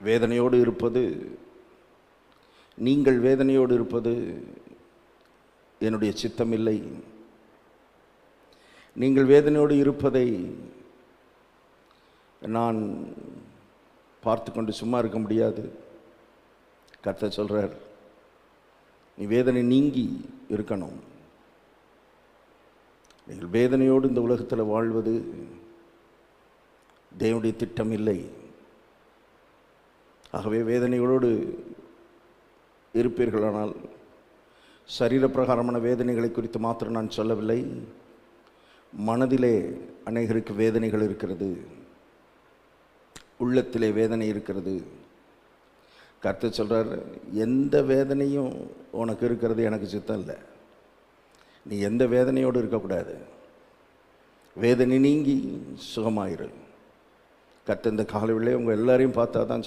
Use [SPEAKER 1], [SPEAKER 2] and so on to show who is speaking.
[SPEAKER 1] வேதனையோடு இருப்பது, நீங்கள் வேதனையோடு இருப்பது என்னுடைய சித்தமில்லை. நீங்கள் வேதனையோடு இருப்பதை நான் பார்த்து கொண்டு சும்மா இருக்க முடியாது. கர்த்தர் சொல்கிறார், நீ வேதனை நீங்கி இருக்கணும். நீங்கள் வேதனையோடு இந்த உலகத்தில் வாழ்வது தேவனுடைய திட்டம் இல்லை. ஆகவே வேதனைகளோடு இருப்பீர்களானால், சரீரப்பிரகாரமான வேதனைகளை குறித்து மாத்திரம் நான் சொல்லவில்லை, மனதிலே அநேகருக்கு வேதனைகள் இருக்கிறது, உள்ளத்திலே வேதனை இருக்கிறது. கர்த்தர் சொல்கிறார், எந்த வேதனையும் உனக்கு இருக்கிறது எனக்கு சித்தம் இல்லை. நீ எந்த வேதனையோடு இருக்கக்கூடாது. வேதனை நீங்கி சுகமாயிரு. கர்த்தர் இந்த காலையிலே உங்கள் எல்லாரையும் பார்த்தா தான்